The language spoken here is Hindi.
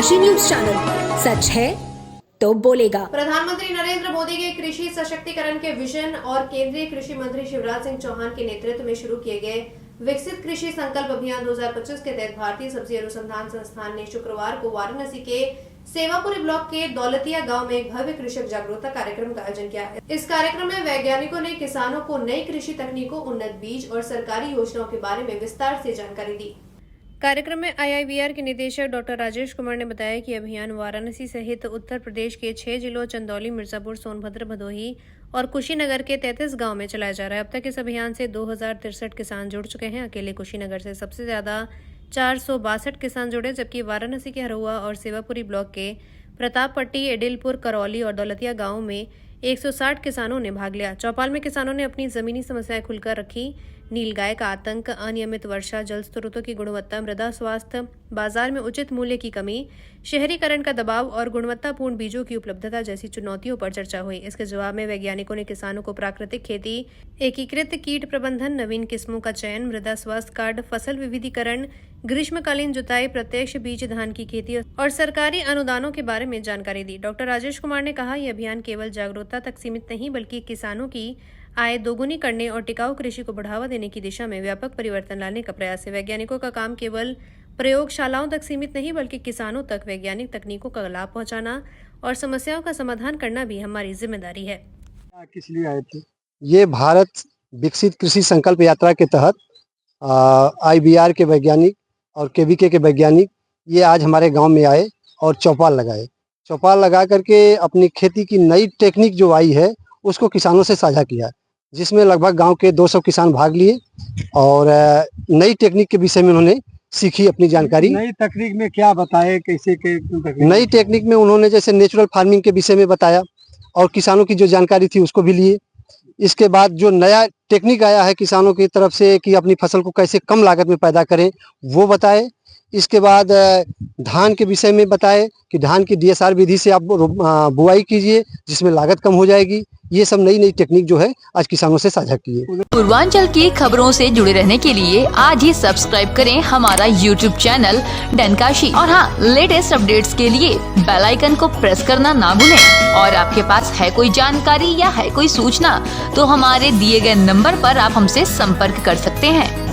डनकाशी न्यूज चैनल, सच है तो बोलेगा। प्रधानमंत्री नरेंद्र मोदी के कृषि सशक्तिकरण के विजन और केंद्रीय कृषि मंत्री शिवराज सिंह चौहान के नेतृत्व में शुरू किए गए विकसित कृषि संकल्प अभियान 2025 के तहत भारतीय सब्जी अनुसंधान संस्थान ने शुक्रवार को वाराणसी के सेवापुरी ब्लॉक के दौलतिया गांव में एक भव्य कृषक जागरूकता कार्यक्रम का आयोजन किया। इस कार्यक्रम में वैज्ञानिकों ने किसानों को नई कृषि तकनीकों, उन्नत बीज और सरकारी योजनाओं के बारे में विस्तार से जानकारी दी। कार्यक्रम में IIVR के निदेशक डॉक्टर राजेश कुमार ने बताया कि अभियान वाराणसी सहित उत्तर प्रदेश के 6 जिलों चंदौली, मिर्जापुर, सोनभद्र, भदोही और कुशीनगर के 33 गांव में चलाया जा रहा है। अब तक इस अभियान से 2063 किसान जुड़ चुके हैं। अकेले कुशीनगर से सबसे ज्यादा 462 किसान जुड़े, जबकि वाराणसी के हरुआ और सेवापुरी ब्लॉक के प्रतापपट्टी, एडिलपुर, करौली और दौलतिया गांव में 160 किसानों ने भाग लिया। चौपाल में किसानों ने अपनी जमीनी समस्याएं खुलकर रखी। नीलगाय का आतंक, अनियमित वर्षा, जल स्रोतों की गुणवत्ता, मृदा स्वास्थ्य, बाजार में उचित मूल्य की कमी, शहरीकरण का दबाव और गुणवत्तापूर्ण बीजों की उपलब्धता जैसी चुनौतियों पर चर्चा हुई। इसके जवाब में वैज्ञानिकों ने किसानों को प्राकृतिक खेती, एकीकृत कीट प्रबंधन, नवीन किस्मों का चयन, मृदा स्वास्थ्य कार्ड, फसल विविधीकरण, ग्रीष्मकालीन जुताई, प्रत्यक्ष बीज धान की खेती और सरकारी अनुदानों के बारे में जानकारी दी। डॉक्टर राजेश कुमार ने कहा, यह अभियान केवल जागरूकता तक सीमित नहीं बल्कि किसानों की आय दोगुनी करने और टिकाऊ कृषि को बढ़ावा देने की दिशा में व्यापक परिवर्तन लाने का प्रयास है। वैज्ञानिकों का काम केवल प्रयोगशालाओं तक सीमित नहीं बल्कि किसानों तक वैज्ञानिक तकनीकों का लाभ पहुंचाना और समस्याओं का समाधान करना भी हमारी जिम्मेदारी है। किस लिए आए थे? ये भारत विकसित कृषि संकल्प यात्रा के तहत IVR के वैज्ञानिक और KVK के वैज्ञानिक ये आज हमारे गांव में आए और चौपाल लगाए। चौपाल लगा करके अपनी खेती की नई टेक्निक जो आई है उसको किसानों से साझा किया, जिसमें लगभग गांव के 200 किसान भाग लिए और नई टेक्निक के विषय में उन्होंने सीखी अपनी जानकारी। नई तकनीक में क्या बताए, कैसे के नई टेक्निक में उन्होंने जैसे नेचुरल फार्मिंग के विषय में बताया और किसानों की जो जानकारी थी उसको भी लिए। इसके बाद जो नया टेक्निक आया है किसानों की तरफ से कि अपनी फसल को कैसे कम लागत में पैदा करें वो बताए। इसके बाद धान के विषय में बताए कि धान की DSR विधि से आप बुआई कीजिए जिसमें लागत कम हो जाएगी। ये सब नई नई टेक्निक जो है आज किसानों से साझा की है। पूर्वांचल की खबरों से जुड़े रहने के लिए आज ही सब्सक्राइब करें हमारा YouTube चैनल डनकाशी और हाँ, लेटेस्ट अपडेट्स के लिए बेल आइकन को प्रेस करना ना भूलें। और आपके पास है कोई जानकारी या है कोई सूचना तो हमारे दिए गए नंबर पर आप हमसे संपर्क कर सकते हैं।